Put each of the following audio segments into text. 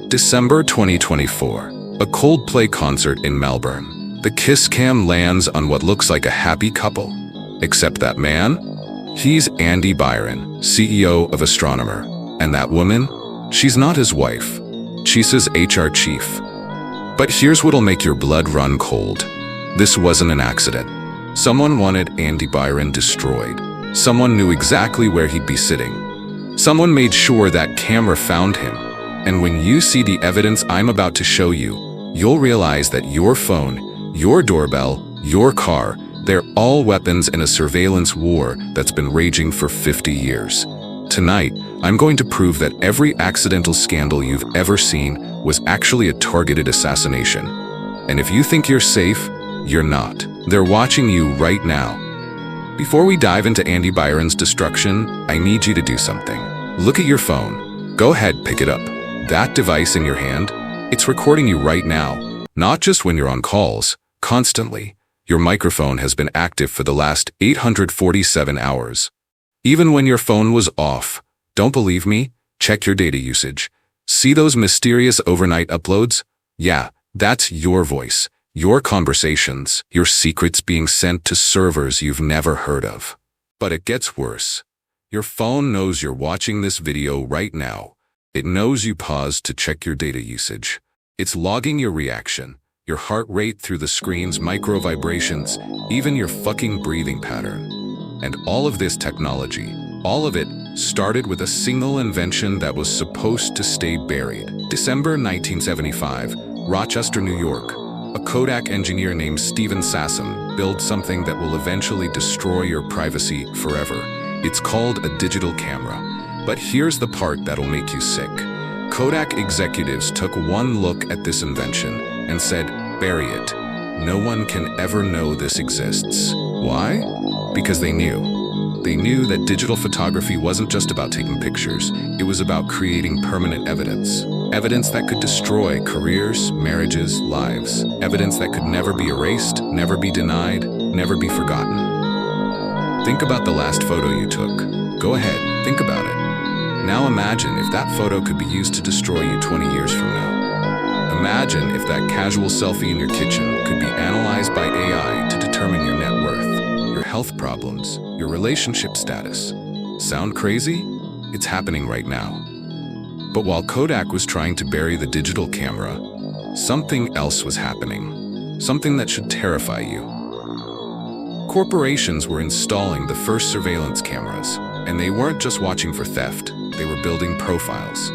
December 2024. A Coldplay concert in Melbourne. The kiss cam lands on what looks like a happy couple. Except that man? He's Andy Byron, CEO of Astronomer. And that woman? She's not his wife. She's his HR chief. But here's what'll make your blood run cold. This wasn't an accident. Someone wanted Andy Byron destroyed. Someone knew exactly where he'd be sitting. Someone made sure that camera found him. And when you see the evidence I'm about to show you, you'll realize that your phone, your doorbell, your car, they're all weapons in a surveillance war that's been raging for 50 years. Tonight, I'm going to prove that every accidental scandal you've ever seen was actually a targeted assassination. And if you think you're safe, you're not. They're watching you right now. Before we dive into Andy Byron's destruction, I need you to do something. Look at your phone. Go ahead, pick it up. That device in your hand, it's recording you right now. Not just when you're on calls, constantly. Your microphone has been active for the last 847 hours. Even when your phone was off. Don't believe me? Check your data usage. See those mysterious overnight uploads? Yeah, that's your voice, your conversations, your secrets being sent to servers you've never heard of. But it gets worse. Your phone knows you're watching this video right now. It knows you paused to check your data usage. It's logging your reaction, your heart rate through the screen's micro vibrations, even your fucking breathing pattern. And all of this technology, all of it, started with a single invention that was supposed to stay buried. December 1975, Rochester, New York. A Kodak engineer named Steven Sasson built something that will eventually destroy your privacy forever. It's called a digital camera. But here's the part that'll make you sick. Kodak executives took one look at this invention and said, bury it. No one can ever know this exists. Why? Because they knew. They knew that digital photography wasn't just about taking pictures. It was about creating permanent evidence. Evidence that could destroy careers, marriages, lives. Evidence that could never be erased, never be denied, never be forgotten. Think about the last photo you took. Go ahead, think about it. Now imagine if that photo could be used to destroy you 20 years from now. Imagine if that casual selfie in your kitchen could be analyzed by AI to determine your net worth, your health problems, your relationship status. Sound crazy? It's happening right now. But while Kodak was trying to bury the digital camera, something else was happening. Something that should terrify you. Corporations were installing the first surveillance cameras, and they weren't just watching for theft. They were building profiles.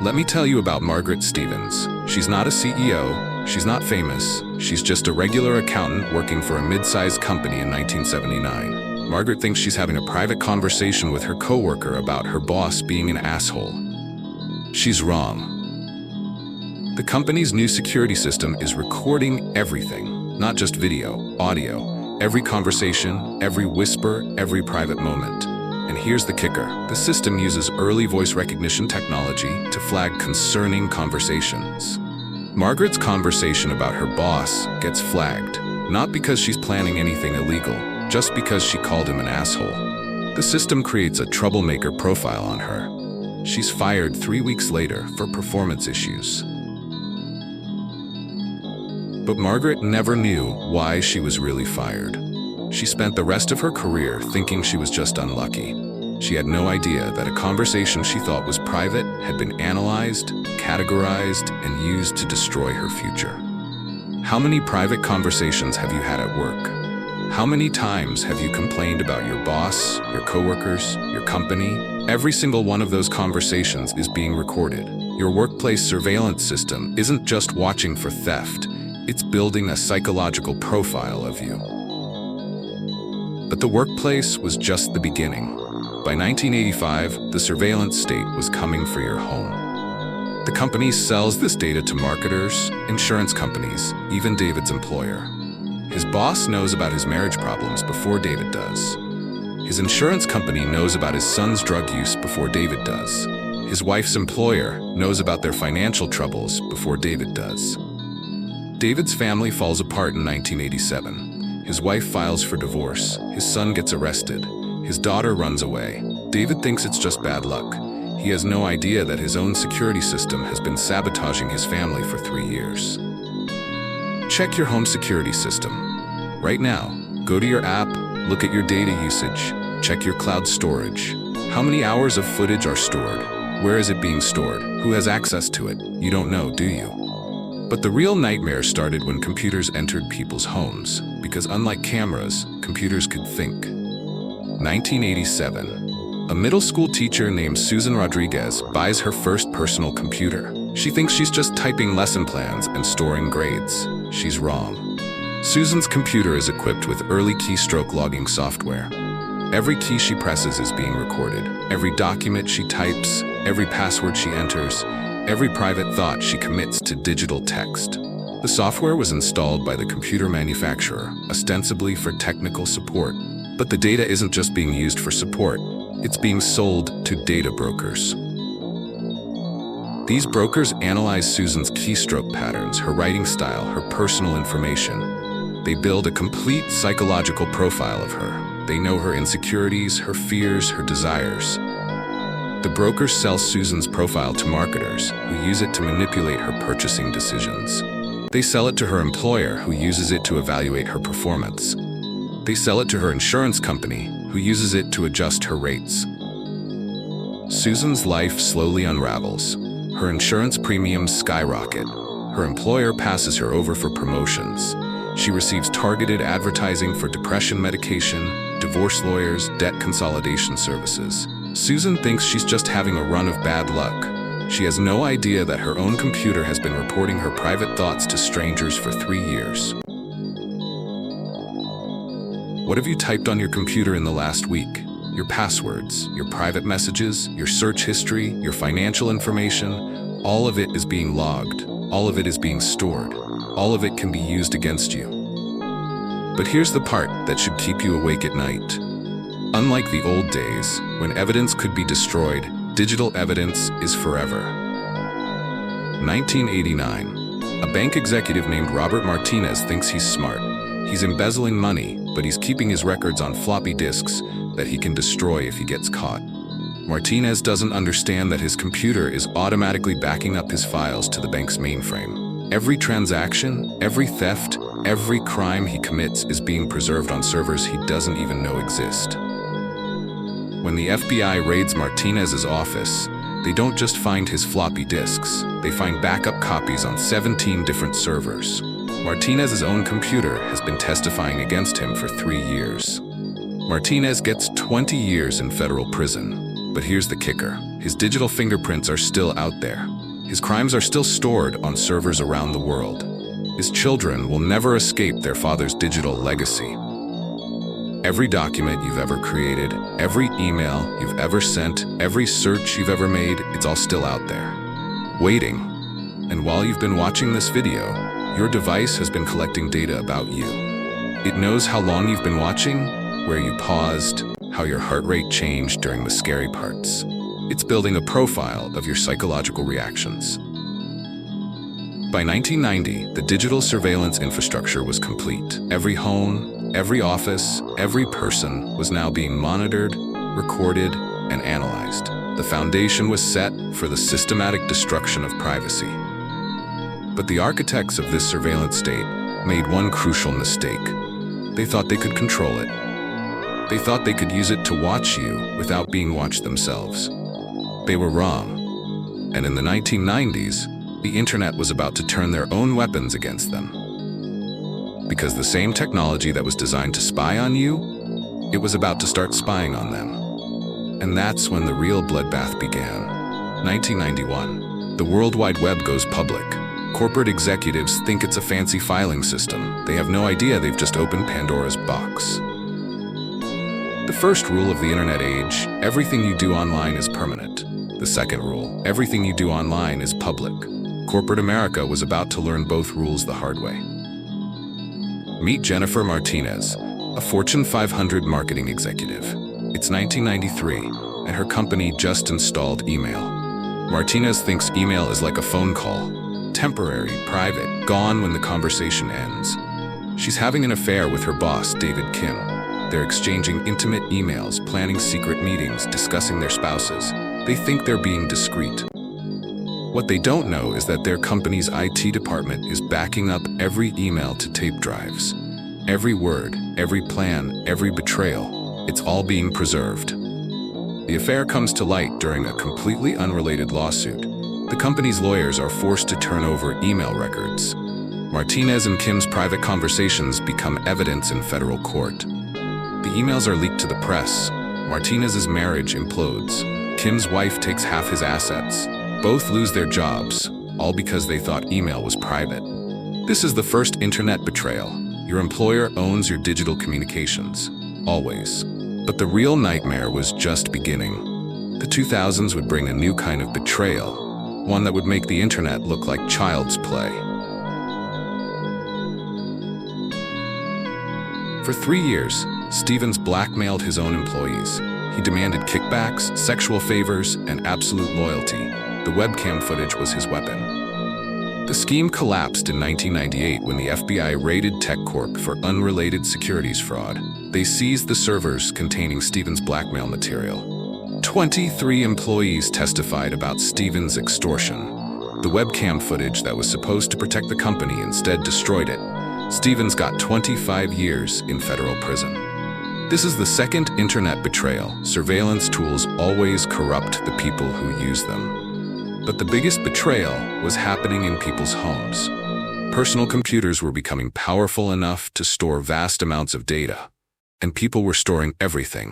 Let me tell you about Margaret Stevens. She's not a CEO, she's not famous, she's just a regular accountant working for a mid-sized company in 1979. Margaret thinks she's having a private conversation with her coworker about her boss being an asshole. She's wrong. The company's new security system is recording everything, not just video, audio, every conversation, every whisper, every private moment. And here's the kicker. The system uses early voice recognition technology to flag concerning conversations. Margaret's conversation about her boss gets flagged, not because she's planning anything illegal, just because she called him an asshole. The system creates a troublemaker profile on her. She's fired 3 weeks later for performance issues. But Margaret never knew why she was really fired. She spent the rest of her career thinking she was just unlucky. She had no idea that a conversation she thought was private had been analyzed, categorized, and used to destroy her future. How many private conversations have you had at work? How many times have you complained about your boss, your coworkers, your company? Every single one of those conversations is being recorded. Your workplace surveillance system isn't just watching for theft, it's building a psychological profile of you. But the workplace was just the beginning. By 1985, the surveillance state was coming for your home. The company sells this data to marketers, insurance companies, even David's employer. His boss knows about his marriage problems before David does. His insurance company knows about his son's drug use before David does. His wife's employer knows about their financial troubles before David does. David's family falls apart in 1987. His wife files for divorce. His son gets arrested. His daughter runs away. David thinks it's just bad luck. He He has no idea that his own security system has been sabotaging his family for 3 years. Check your home security system. Right now, go to your app, look at your data usage, check your cloud storage. How many hours of footage are stored? Where is it being stored? Who has access to it? You don't know, do you? But the real nightmare started when computers entered people's homes, because unlike cameras, computers could think. 1987. A middle school teacher named Susan Rodriguez buys her first personal computer. She thinks she's just typing lesson plans and storing grades. She's wrong. Susan's computer is equipped with early keystroke logging software. Every key she presses is being recorded. Every document she types, every password she enters, every private thought she commits to digital text. The software was installed by the computer manufacturer, ostensibly for technical support. But the data isn't just being used for support, it's being sold to data brokers. These brokers analyze Susan's keystroke patterns, her writing style, her personal information. They build a complete psychological profile of her. They know her insecurities, her fears, her desires. The brokers sell Susan's profile to marketers, who use it to manipulate her purchasing decisions. They sell it to her employer, who uses it to evaluate her performance. They sell it to her insurance company, who uses it to adjust her rates. Susan's life slowly unravels. Her insurance premiums skyrocket. Her employer passes her over for promotions. She receives targeted advertising for depression medication, divorce lawyers, debt consolidation services. Susan thinks she's just having a run of bad luck. She has no idea that her own computer has been reporting her private thoughts to strangers for 3 years. What have you typed on your computer in the last week? Your passwords, your private messages, your search history, your financial information, all of it is being logged. All of it is being stored. All of it can be used against you. But here's the part that should keep you awake at night. Unlike the old days, when evidence could be destroyed, digital evidence is forever. 1989. A bank executive named Robert Martinez thinks he's smart. He's embezzling money, but he's keeping his records on floppy disks that he can destroy if he gets caught. Martinez doesn't understand that his computer is automatically backing up his files to the bank's mainframe. Every transaction, every theft, every crime he commits is being preserved on servers he doesn't even know exist. When the FBI raids Martinez's office, they don't just find his floppy disks, they find backup copies on 17 different servers. Martinez's own computer has been testifying against him for 3 years. Martinez gets 20 years in federal prison. But here's the kicker. His digital fingerprints are still out there. His crimes are still stored on servers around the world. His children will never escape their father's digital legacy. Every document you've ever created, every email you've ever sent, every search you've ever made, it's all still out there, waiting. And while you've been watching this video, your device has been collecting data about you. It knows how long you've been watching, where you paused, how your heart rate changed during the scary parts. It's building a profile of your psychological reactions. By 1990, the digital surveillance infrastructure was complete. Every home, every office, every person was now being monitored, recorded, and analyzed. The foundation was set for the systematic destruction of privacy. But the architects of this surveillance state made one crucial mistake. They thought they could control it. They thought they could use it to watch you without being watched themselves. They were wrong. And in the 1990s, the internet was about to turn their own weapons against them. Because the same technology that was designed to spy on you, it was about to start spying on them. And that's when the real bloodbath began. 1991. The World Wide Web goes public. Corporate executives think it's a fancy filing system. They have no idea they've just opened Pandora's box. The first rule of the internet age, everything you do online is permanent. The second rule, everything you do online is public. Corporate America was about to learn both rules the hard way. Meet Jennifer Martinez, a Fortune 500 marketing executive. It's 1993, and her company just installed email. Martinez thinks email is like a phone call. Temporary, private, gone when the conversation ends. She's having an affair with her boss, David Kim. They're exchanging intimate emails, planning secret meetings, discussing their spouses. They think they're being discreet. What they don't know is that their company's IT department is backing up every email to tape drives. Every word, every plan, every betrayal, it's all being preserved. The affair comes to light during a completely unrelated lawsuit. The company's lawyers are forced to turn over email records. Martinez and Kim's private conversations become evidence in federal court. The emails are leaked to the press. Martinez's marriage implodes. Kim's wife takes half his assets. Both lose their jobs, all because they thought email was private. This is the first internet betrayal. Your employer owns your digital communications, always. But the real nightmare was just beginning. The 2000s would bring a new kind of betrayal, one that would make the internet look like child's play. For 3 years, Stevens blackmailed his own employees. He demanded kickbacks, sexual favors, and absolute loyalty. The webcam footage was his weapon. The scheme collapsed in 1998 when the FBI raided TechCorp for unrelated securities fraud. They seized the servers containing Stevens' blackmail material. 23 employees testified about Stevens' extortion. The webcam footage that was supposed to protect the company instead destroyed it. Stevens got 25 years in federal prison. This is the second internet betrayal. Surveillance tools always corrupt the people who use them. But the biggest betrayal was happening in people's homes. Personal computers were becoming powerful enough to store vast amounts of data, and people were storing everything.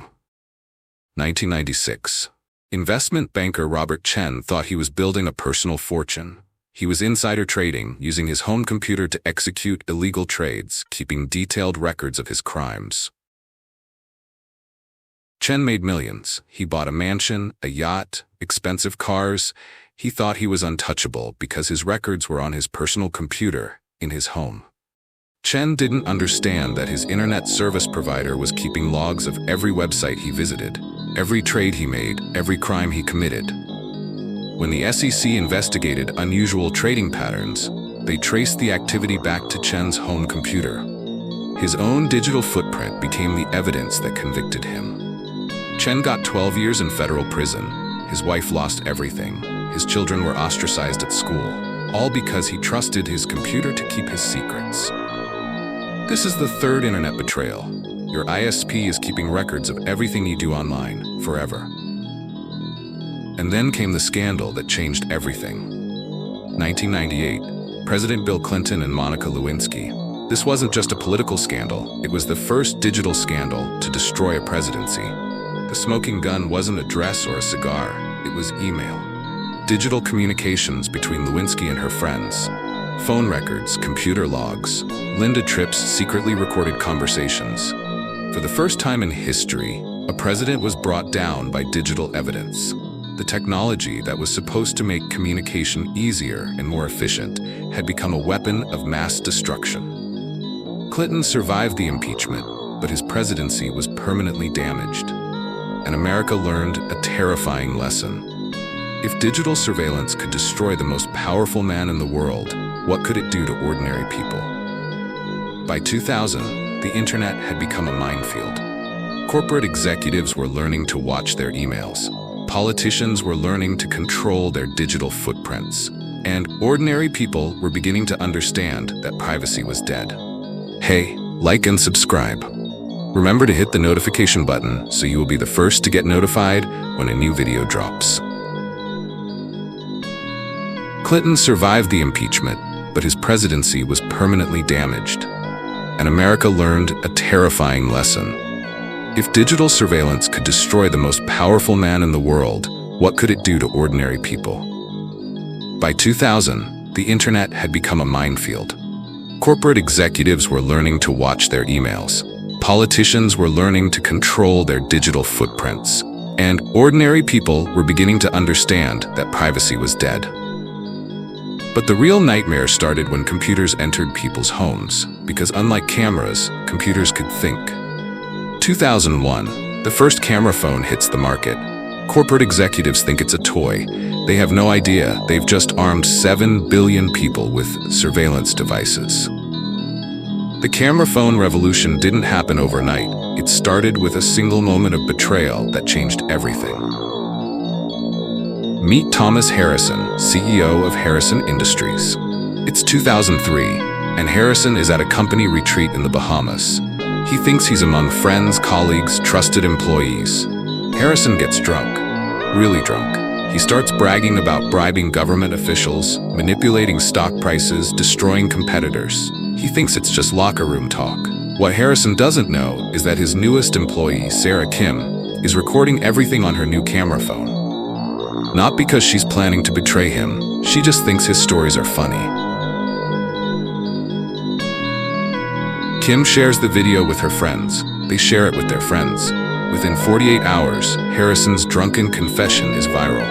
1996. Investment banker Robert Chen thought he was building a personal fortune. He was insider trading, using his home computer to execute illegal trades, keeping detailed records of his crimes. Chen made millions. He bought a mansion, a yacht, expensive cars. He thought he was untouchable because his records were on his personal computer in his home. Chen didn't understand that his internet service provider was keeping logs of every website he visited, every trade he made, every crime he committed. When the SEC investigated unusual trading patterns, they traced the activity back to Chen's home computer. His own digital footprint became the evidence that convicted him. Chen got 12 years in federal prison. His wife lost everything. His children were ostracized at school, all because he trusted his computer to keep his secrets. This is the third internet betrayal. Your ISP is keeping records of everything you do online, forever. And then came the scandal that changed everything. 1998, President Bill Clinton and Monica Lewinsky. This wasn't just a political scandal, it was the first digital scandal to destroy a presidency. The smoking gun wasn't a dress or a cigar, it was email. Digital communications between Lewinsky and her friends. Phone records, computer logs. Linda Tripp's secretly recorded conversations. For the first time in history, a president was brought down by digital evidence. The technology that was supposed to make communication easier and more efficient had become a weapon of mass destruction. Clinton survived the impeachment, but his presidency was permanently damaged. And America learned a terrifying lesson. If digital surveillance could destroy the most powerful man in the world, what could it do to ordinary people? By 2000, the internet had become a minefield. Corporate executives were learning to watch their emails. Politicians were learning to control their digital footprints. And ordinary people were beginning to understand that privacy was dead. Hey, like and subscribe. Remember to hit the notification button so you will be the first to get notified when a new video drops. Clinton survived the impeachment, but his presidency was permanently damaged. And America learned a terrifying lesson. If digital surveillance could destroy the most powerful man in the world, what could it do to ordinary people? By 2000, the internet had become a minefield. Corporate executives were learning to watch their emails. Politicians were learning to control their digital footprints. And ordinary people were beginning to understand that privacy was dead. But the real nightmare started when computers entered people's homes, because unlike cameras, computers could think. 2001, the first camera phone hits the market. Corporate executives think it's a toy. They have no idea they've just armed 7 billion people with surveillance devices. The camera phone revolution didn't happen overnight. It started with a single moment of betrayal that changed everything. Meet Thomas Harrison, CEO of Harrison Industries. It's 2003, and Harrison is at a company retreat in the Bahamas. He thinks he's among friends, colleagues, trusted employees. Harrison gets drunk, really drunk. He starts bragging about bribing government officials, manipulating stock prices, destroying competitors. He thinks it's just locker room talk. What Harrison doesn't know is that his newest employee, Sarah Kim, is recording everything on her new camera phone. Not because she's planning to betray him, she just thinks his stories are funny. Kim shares the video with her friends. They share it with their friends. Within 48 hours, Harrison's drunken confession is viral.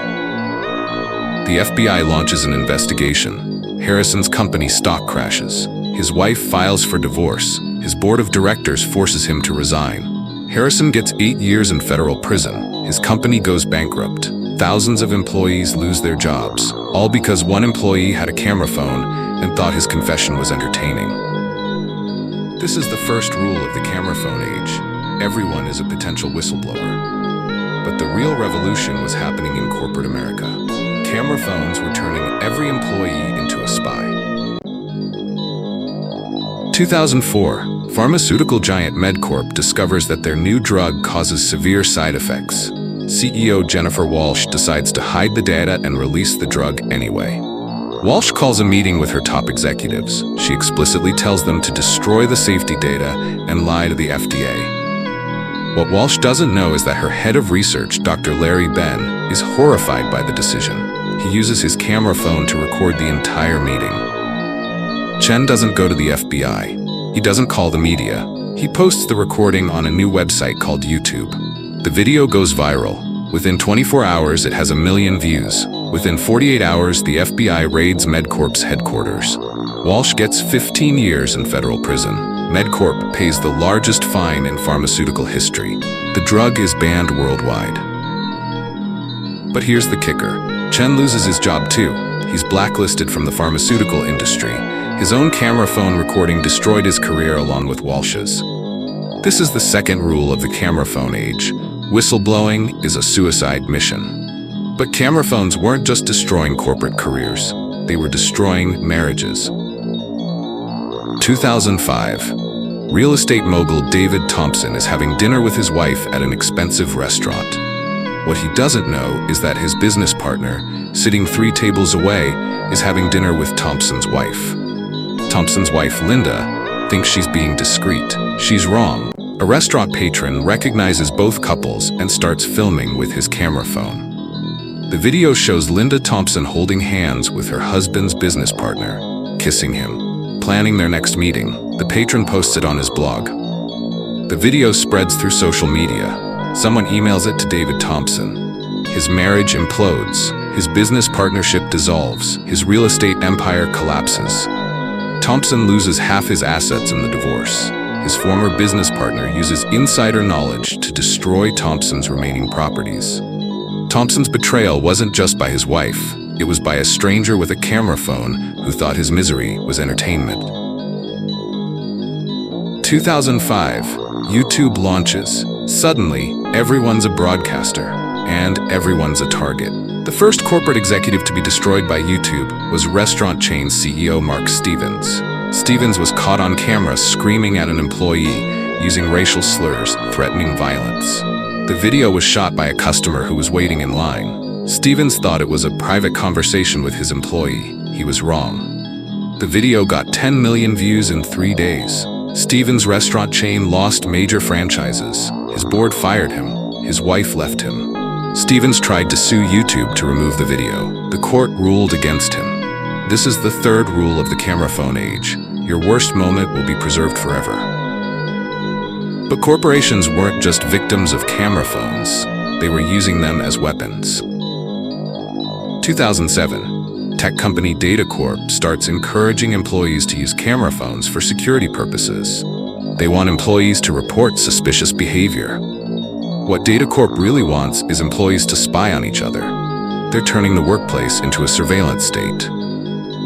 The FBI launches an investigation. Harrison's company stock crashes. His wife files for divorce. His board of directors forces him to resign. Harrison gets 8 years in federal prison. His company goes bankrupt. Thousands of employees lose their jobs, all because one employee had a camera phone and thought his confession was entertaining. This is the first rule of the camera phone age. Everyone is a potential whistleblower. But the real revolution was happening in corporate America. Camera phones were turning every employee into a spy. 2004, pharmaceutical giant MedCorp discovers that their new drug causes severe side effects. CEO Jennifer Walsh decides to hide the data and release the drug anyway. Walsh calls a meeting with her top executives. She explicitly tells them to destroy the safety data and lie to the FDA. What Walsh doesn't know is that her head of research, Dr. Larry Ben, is horrified by the decision. He uses his camera phone to record the entire meeting. Chen doesn't go to the FBI. He doesn't call the media. He posts the recording on a new website called YouTube. The video goes viral. Within 24 hours, it has 1 million views. Within 48 hours, the FBI raids MedCorp's headquarters. Walsh gets 15 years in federal prison. MedCorp pays the largest fine in pharmaceutical history. The drug is banned worldwide. But here's the kicker. Chen loses his job too. He's blacklisted from the pharmaceutical industry. His own camera phone recording destroyed his career along with Walsh's. This is the second rule of the camera phone age. Whistleblowing is a suicide mission. But camera phones weren't just destroying corporate careers. They were destroying marriages. 2005. Real estate mogul David Thompson is having dinner with his wife at an expensive restaurant. What he doesn't know is that his business partner, sitting 3 tables away, is having dinner with Thompson's wife. Thompson's wife, Linda, thinks she's being discreet. She's wrong. A restaurant patron recognizes both couples and starts filming with his camera phone. The video shows Linda Thompson holding hands with her husband's business partner, kissing him, planning their next meeting. The patron posts it on his blog. The video spreads through social media. Someone emails it to David Thompson. His marriage implodes. His business partnership dissolves. His real estate empire collapses. Thompson loses half his assets in the divorce. His former business partner uses insider knowledge to destroy Thompson's remaining properties. Thompson's betrayal wasn't just by his wife. It was by a stranger with a camera phone who thought his misery was entertainment. 2005, YouTube launches. Suddenly, everyone's a broadcaster, and everyone's a target. The first corporate executive to be destroyed by YouTube was restaurant chain CEO Mark Stevens. Stevens was caught on camera screaming at an employee, using racial slurs, threatening violence. The video was shot by a customer who was waiting in line. Stevens thought it was a private conversation with his employee. He was wrong. The video got 10 million views in 3 days. Stevens' restaurant chain lost major franchises. His board fired him. His wife left him. Stevens tried to sue YouTube to remove the video. The court ruled against him. This is the third rule of the camera phone age. Your worst moment will be preserved forever. But corporations weren't just victims of camera phones. They were using them as weapons. 2007, tech company DataCorp starts encouraging employees to use camera phones for security purposes. They want employees to report suspicious behavior. What DataCorp really wants is employees to spy on each other. They're turning the workplace into a surveillance state.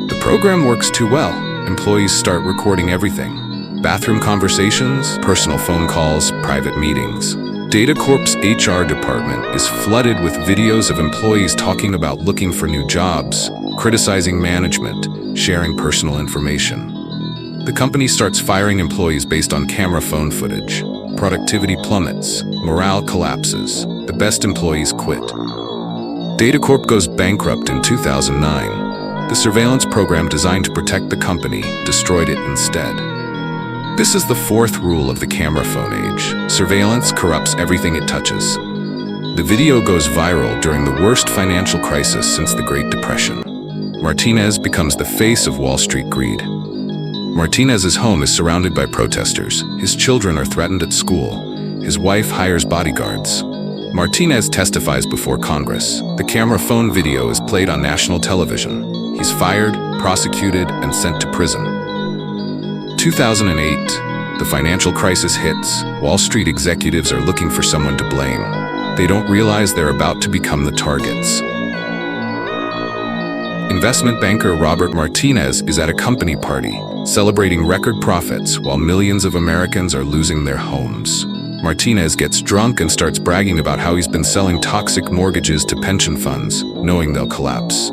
The program works too well. Employees start recording everything. Bathroom conversations, personal phone calls, private meetings. Datacorp's HR department is flooded with videos of employees talking about looking for new jobs, criticizing management, sharing personal information. The company starts firing employees based on camera phone footage. Productivity plummets, morale collapses, the best employees quit. Datacorp goes bankrupt in 2009. The surveillance program designed to protect the company destroyed it instead. This is the fourth rule of the camera phone age. Surveillance corrupts everything it touches. The video goes viral during the worst financial crisis since the Great Depression. Martinez becomes the face of Wall Street greed. Martinez's home is surrounded by protesters. His children are threatened at school. His wife hires bodyguards. Martinez testifies before Congress. The camera phone video is played on national television. He's fired, prosecuted, and sent to prison. 2008, the financial crisis hits. Wall Street executives are looking for someone to blame. They don't realize they're about to become the targets. Investment banker Robert Martinez is at a company party, celebrating record profits while millions of Americans are losing their homes. Martinez gets drunk and starts bragging about how he's been selling toxic mortgages to pension funds, knowing they'll collapse.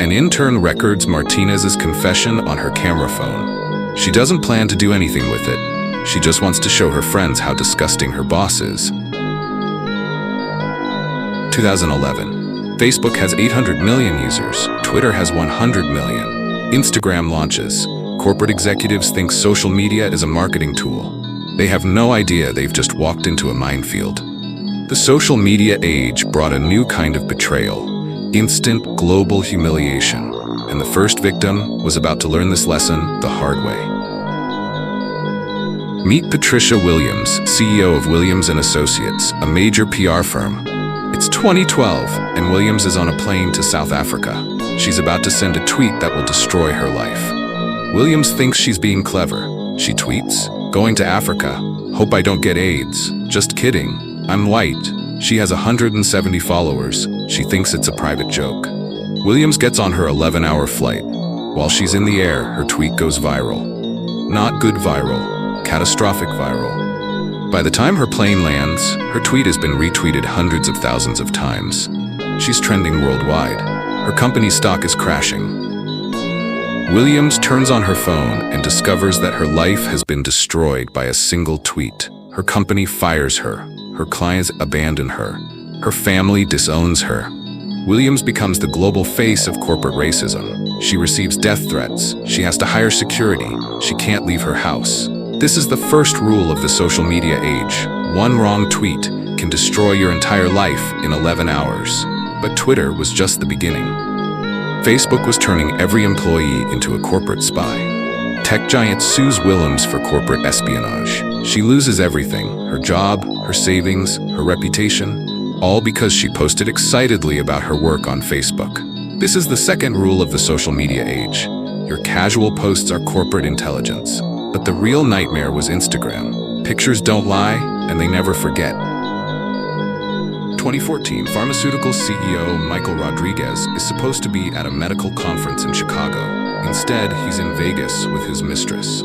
An intern records Martinez's confession on her camera phone. She doesn't plan to do anything with it. She just wants to show her friends how disgusting her boss is. 2011. Facebook has 800 million users. Twitter has 100 million. Instagram launches. Corporate executives think social media is a marketing tool. They have no idea they've just walked into a minefield. The social media age brought a new kind of betrayal. Instant global humiliation, and the first victim was about to learn this lesson the hard way. Meet Patricia Williams, CEO of Williams & Associates, a major PR firm. It's 2012, and Williams is on a plane to South Africa. She's about to send a tweet that will destroy her life. Williams thinks she's being clever. She tweets, "Going to Africa. Hope I don't get AIDS. Just kidding. I'm white." She has 170 followers. She thinks it's a private joke. Williams gets on her 11-hour flight. While she's in the air, her tweet goes viral. Not good viral, catastrophic viral. By the time her plane lands, her tweet has been retweeted hundreds of thousands of times. She's trending worldwide. Her company's stock is crashing. Williams turns on her phone and discovers that her life has been destroyed by a single tweet. Her company fires her. Her clients abandon her. Her family disowns her. Williams becomes the global face of corporate racism. She receives death threats. She has to hire security. She can't leave her house. This is the first rule of the social media age. One wrong tweet can destroy your entire life in 11 hours. But Twitter was just the beginning. Facebook was turning every employee into a corporate spy. Tech giant sues Williams for corporate espionage. She loses everything, her job, her savings, her reputation, all because she posted excitedly about her work on Facebook. This is the second rule of the social media age. Your casual posts are corporate intelligence. But the real nightmare was Instagram. Pictures don't lie, and they never forget. 2014, pharmaceutical CEO Michael Rodriguez is supposed to be at a medical conference in Chicago. Instead, he's in Vegas with his mistress.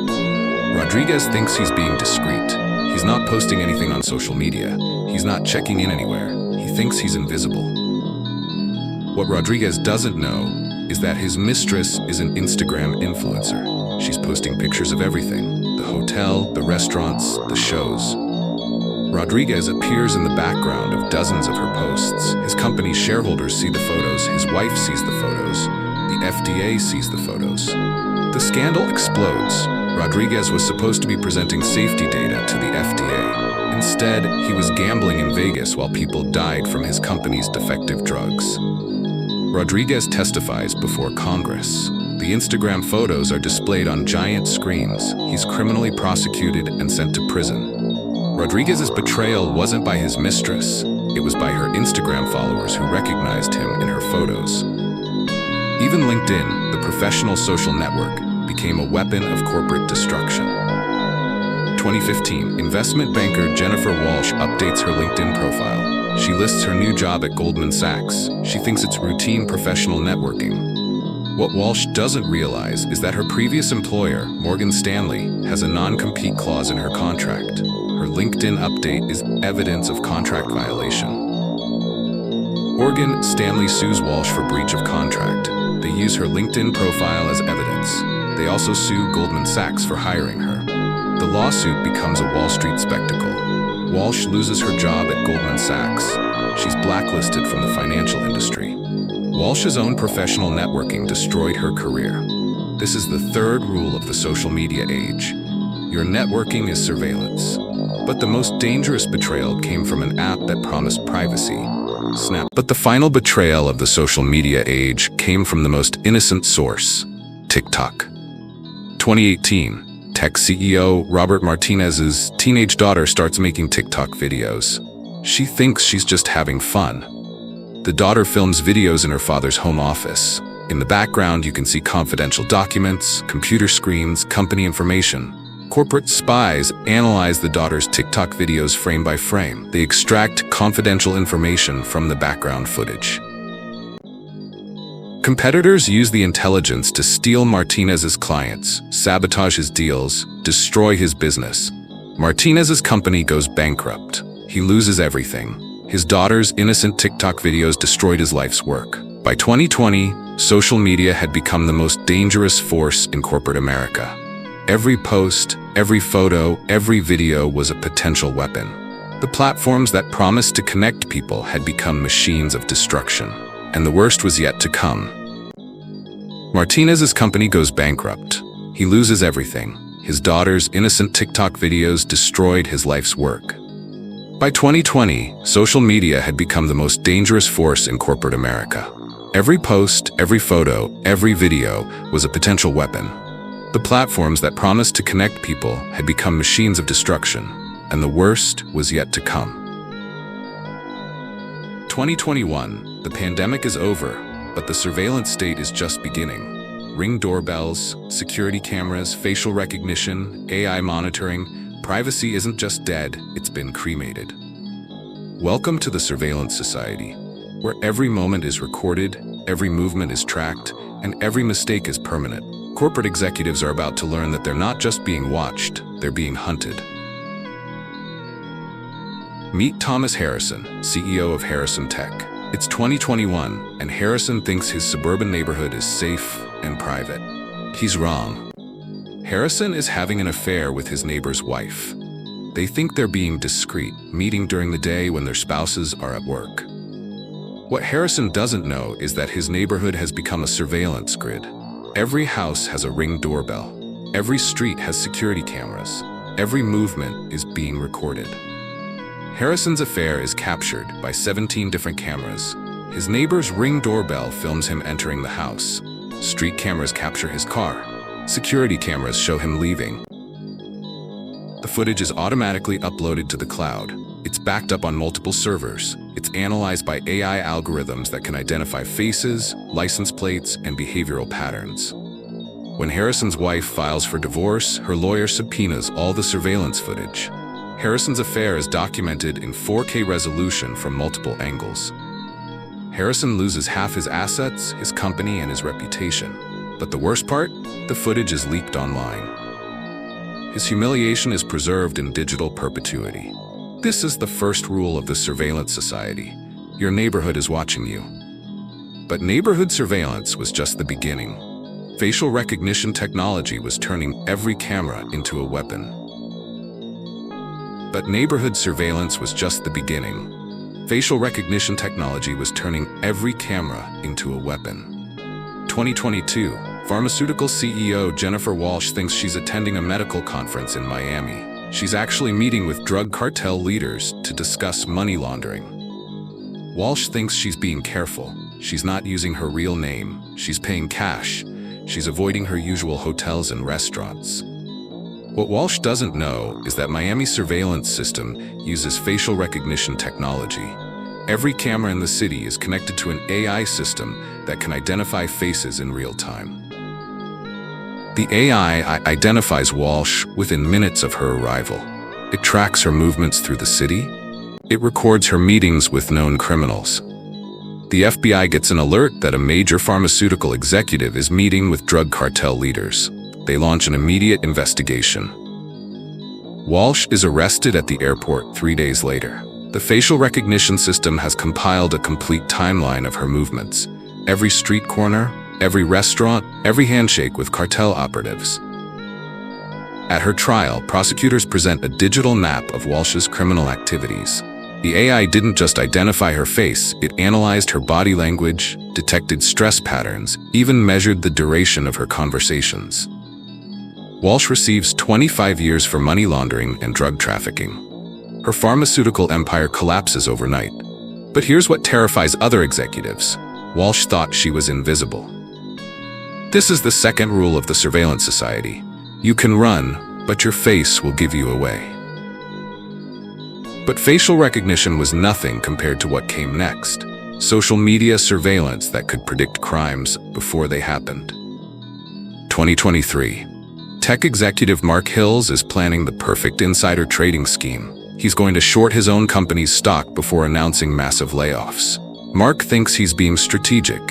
Rodriguez thinks he's being discreet. He's not posting anything on social media. He's not checking in anywhere. He thinks he's invisible. What Rodriguez doesn't know is that his mistress is an Instagram influencer. She's posting pictures of everything: the hotel, the restaurants, the shows. Rodriguez appears in the background of dozens of her posts. His company's shareholders see the photos. His wife sees the photos. The FDA sees the photos. The scandal explodes. Rodriguez was supposed to be presenting safety data to the FDA. Instead, he was gambling in Vegas while people died from his company's defective drugs. Rodriguez testifies before Congress. The Instagram photos are displayed on giant screens. He's criminally prosecuted and sent to prison. Rodriguez's betrayal wasn't by his mistress. It was by her Instagram followers who recognized him in her photos. Even LinkedIn, the professional social network, became a weapon of corporate destruction. 2015, investment banker Jennifer Walsh updates her LinkedIn profile. She lists her new job at Goldman Sachs. She thinks it's routine professional networking. What Walsh doesn't realize is that her previous employer, Morgan Stanley, has a non-compete clause in her contract. Her LinkedIn update is evidence of contract violation. Morgan Stanley sues Walsh for breach of contract. They use her LinkedIn profile as evidence. They also sue Goldman Sachs for hiring her. The lawsuit becomes a Wall Street spectacle. Walsh loses her job at Goldman Sachs. She's blacklisted from the financial industry. Walsh's own professional networking destroyed her career. This is the third rule of the social media age. Your networking is surveillance. But the most dangerous betrayal came from an app that promised privacy. Snap. But the final betrayal of the social media age came from the most innocent source, TikTok. 2018, tech CEO Robert Martinez's teenage daughter starts making TikTok videos. She thinks she's just having fun. The daughter films videos in her father's home office. In the background, you can see confidential documents, computer screens, company information. Corporate spies analyze the daughter's TikTok videos frame by frame. They extract confidential information from the background footage. Competitors use the intelligence to steal Martinez's clients, sabotage his deals, destroy his business. Martinez's company goes bankrupt. He loses everything. His daughter's innocent TikTok videos destroyed his life's work. By 2020, social media had become the most dangerous force in corporate America. Every post, every photo, every video was a potential weapon. The platforms that promised to connect people had become machines of destruction, and the worst was yet to come. Martinez's company goes bankrupt. He loses everything. His daughter's innocent TikTok videos destroyed his life's work. By 2020, social media had become the most dangerous force in corporate America. Every post, every photo, every video was a potential weapon. The platforms that promised to connect people had become machines of destruction, and the worst was yet to come. 2021, the pandemic is over, but the surveillance state is just beginning. Ring doorbells, security cameras, facial recognition, AI monitoring, privacy isn't just dead, it's been cremated. Welcome to the Surveillance Society, where every moment is recorded, every movement is tracked, and every mistake is permanent. Corporate executives are about to learn that they're not just being watched, they're being hunted. Meet Thomas Harrison, CEO of Harrison Tech. It's 2021, and Harrison thinks his suburban neighborhood is safe and private. He's wrong. Harrison is having an affair with his neighbor's wife. They think they're being discreet, meeting during the day when their spouses are at work. What Harrison doesn't know is that his neighborhood has become a surveillance grid. Every house has a Ring doorbell. Every street has security cameras. Every movement is being recorded. Harrison's affair is captured by 17 different cameras. His neighbor's Ring doorbell films him entering the house. Street cameras capture his car. Security cameras show him leaving. The footage is automatically uploaded to the cloud. It's backed up on multiple servers. It's analyzed by AI algorithms that can identify faces, license plates, and behavioral patterns. When Harrison's wife files for divorce, her lawyer subpoenas all the surveillance footage. Harrison's affair is documented in 4K resolution from multiple angles. Harrison loses half his assets, his company, and his reputation. But the worst part? The footage is leaked online. His humiliation is preserved in digital perpetuity. This is the first rule of the Surveillance Society. Your neighborhood is watching you. But neighborhood surveillance was just the beginning. Facial recognition technology was turning every camera into a weapon. But neighborhood surveillance was just the beginning. Facial recognition technology was turning every camera into a weapon. 2022, pharmaceutical CEO Jennifer Walsh thinks she's attending a medical conference in Miami. She's actually meeting with drug cartel leaders to discuss money laundering. Walsh thinks she's being careful. She's not using her real name. She's paying cash. She's avoiding her usual hotels and restaurants. What Walsh doesn't know is that Miami's surveillance system uses facial recognition technology. Every camera in the city is connected to an AI system that can identify faces in real time. The AI identifies Walsh within minutes of her arrival. It tracks her movements through the city. It records her meetings with known criminals. The FBI gets an alert that a major pharmaceutical executive is meeting with drug cartel leaders. They launch an immediate investigation. Walsh is arrested at the airport 3 days later. The facial recognition system has compiled a complete timeline of her movements. Every street corner, every restaurant, every handshake with cartel operatives. At her trial, prosecutors present a digital map of Walsh's criminal activities. The AI didn't just identify her face, it analyzed her body language, detected stress patterns, even measured the duration of her conversations. Walsh receives 25 years for money laundering and drug trafficking. Her pharmaceutical empire collapses overnight. But here's what terrifies other executives. Walsh thought she was invisible. This is the second rule of the surveillance society. You can run, but your face will give you away. But facial recognition was nothing compared to what came next. Social media surveillance that could predict crimes before they happened. 2023. Tech executive Mark Hills is planning the perfect insider trading scheme. He's going to short his own company's stock before announcing massive layoffs. Mark thinks he's being strategic.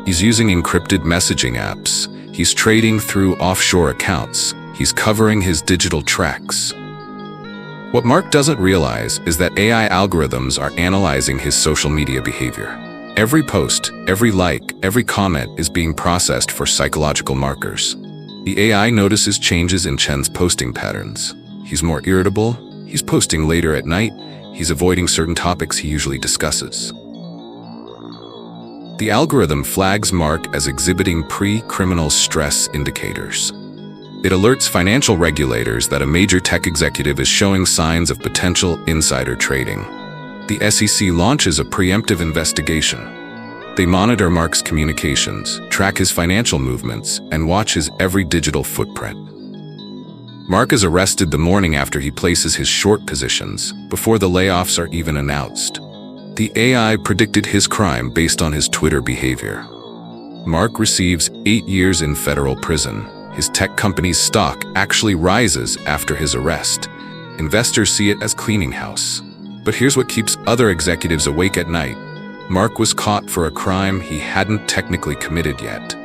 He's using encrypted messaging apps. He's trading through offshore accounts. He's covering his digital tracks. What Mark doesn't realize is that AI algorithms are analyzing his social media behavior. Every post, every like, every comment is being processed for psychological markers. The AI notices changes in Chen's posting patterns. He's more irritable, he's posting later at night, he's avoiding certain topics he usually discusses. The algorithm flags Mark as exhibiting pre-criminal stress indicators. It alerts financial regulators that a major tech executive is showing signs of potential insider trading. The SEC launches a preemptive investigation. They monitor Mark's communications, track his financial movements, and watch his every digital footprint. Mark is arrested the morning after he places his short positions, before the layoffs are even announced. The AI predicted his crime based on his Twitter behavior. Mark receives 8 years in federal prison. His tech company's stock actually rises after his arrest. Investors see it as cleaning house. But here's what keeps other executives awake at night. Mark was caught for a crime he hadn't technically committed yet.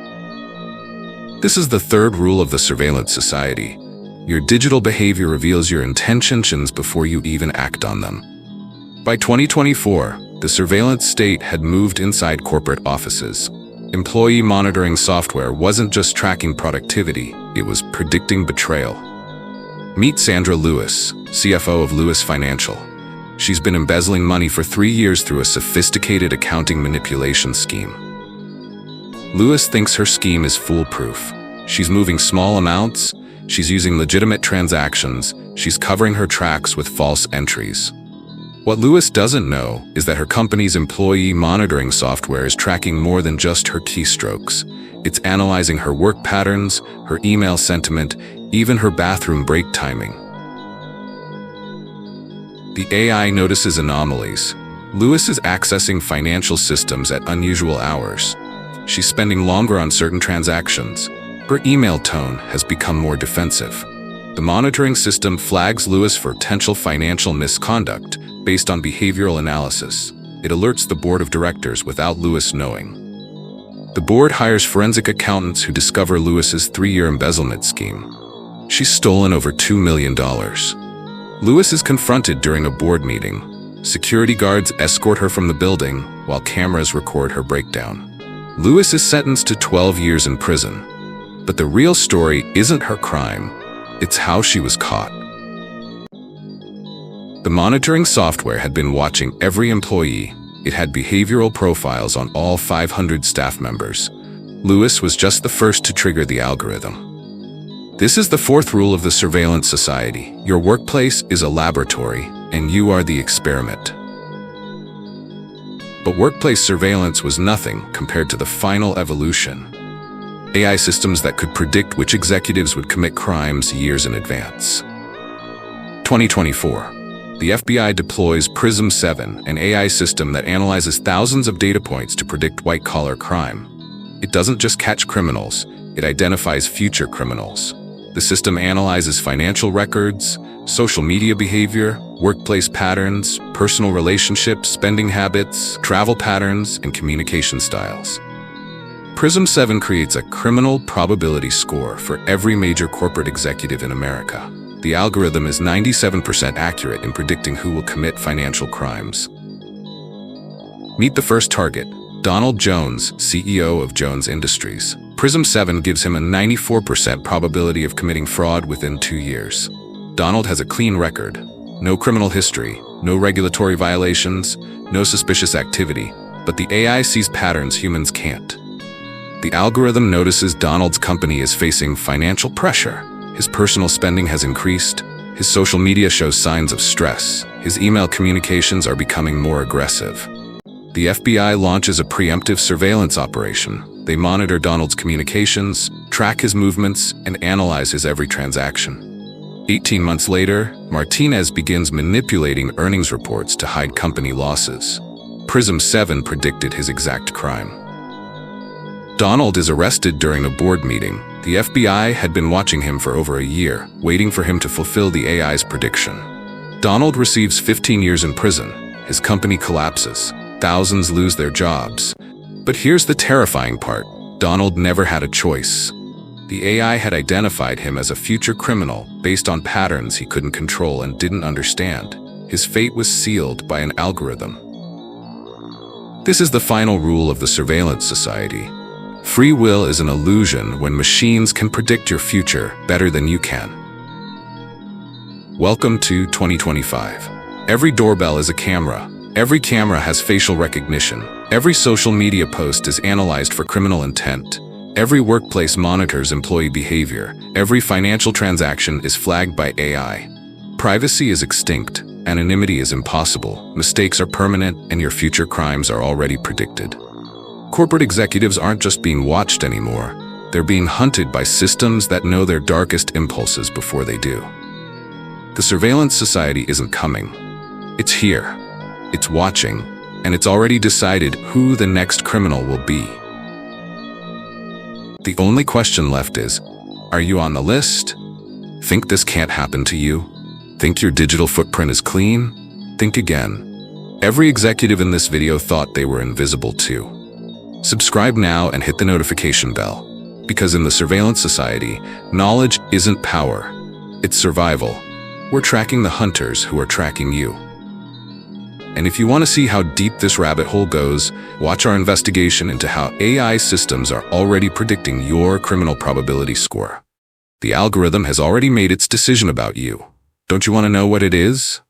This is the third rule of the surveillance society. Your digital behavior reveals your intentions before you even act on them. By 2024, the surveillance state had moved inside corporate offices. Employee monitoring software wasn't just tracking productivity, it was predicting betrayal. Meet Sandra Lewis, CFO of Lewis Financial. She's been embezzling money for 3 years through a sophisticated accounting manipulation scheme. Lewis thinks her scheme is foolproof. She's moving small amounts, she's using legitimate transactions, she's covering her tracks with false entries. What Lewis doesn't know is that her company's employee monitoring software is tracking more than just her keystrokes. It's analyzing her work patterns, her email sentiment, even her bathroom break timing. The AI notices anomalies. Lewis is accessing financial systems at unusual hours. She's spending longer on certain transactions. Her email tone has become more defensive. The monitoring system flags Lewis for potential financial misconduct based on behavioral analysis. It alerts the board of directors without Lewis knowing. The board hires forensic accountants who discover Lewis's 3-year embezzlement scheme. She's stolen over $2 million. Lewis is confronted during a board meeting. Security guards escort her from the building while cameras record her breakdown. Lewis is sentenced to 12 years in prison. But the real story isn't her crime, it's how she was caught. The monitoring software had been watching every employee. It had behavioral profiles on all 500 staff members. Lewis was just the first to trigger the algorithm. This is the fourth rule of the surveillance society. Your workplace is a laboratory, and you are the experiment. But workplace surveillance was nothing compared to the final evolution. AI systems that could predict which executives would commit crimes years in advance. 2024. The FBI deploys PRISM 7, an AI system that analyzes thousands of data points to predict white-collar crime. It doesn't just catch criminals, it identifies future criminals. The system analyzes financial records, social media behavior, workplace patterns, personal relationships, spending habits, travel patterns, and communication styles. PRISM 7 creates a criminal probability score for every major corporate executive in America. The algorithm is 97% accurate in predicting who will commit financial crimes. Meet the first target, Donald Jones, CEO of Jones Industries. Prism 7 gives him a 94% probability of committing fraud within 2 years. Donald has a clean record. No criminal history, no regulatory violations, no suspicious activity, but the AI sees patterns humans can't. The algorithm notices Donald's company is facing financial pressure. His personal spending has increased. His social media shows signs of stress. His email communications are becoming more aggressive. The FBI launches a preemptive surveillance operation. They monitor Donald's communications, track his movements, and analyze his every transaction. 18 months later, Martinez begins manipulating earnings reports to hide company losses. Prism 7 predicted his exact crime. Donald is arrested during a board meeting. The FBI had been watching him for over a year, waiting for him to fulfill the AI's prediction. Donald receives 15 years in prison. His company collapses. Thousands lose their jobs. But here's the terrifying part. Donald never had a choice. The AI had identified him as a future criminal based on patterns he couldn't control and didn't understand. His fate was sealed by an algorithm. This is the final rule of the surveillance society. Free will is an illusion when machines can predict your future better than you can. Welcome to 2025. Every doorbell is a camera. Every camera has facial recognition. Every social media post is analyzed for criminal intent. Every workplace monitors employee behavior. Every financial transaction is flagged by AI. Privacy is extinct. Anonymity is impossible. Mistakes are permanent, and your future crimes are already predicted. Corporate executives aren't just being watched anymore. They're being hunted by systems that know their darkest impulses before they do. The surveillance society isn't coming. It's here. It's watching, and it's already decided who the next criminal will be. The only question left is, are you on the list? Think this can't happen to you? Think your digital footprint is clean? Think again. Every executive in this video thought they were invisible too. Subscribe now and hit the notification bell. Because in the surveillance society, knowledge isn't power, it's survival. We're tracking the hunters who are tracking you. And if you want to see how deep this rabbit hole goes, watch our investigation into how AI systems are already predicting your criminal probability score. The algorithm has already made its decision about you. Don't you want to know what it is?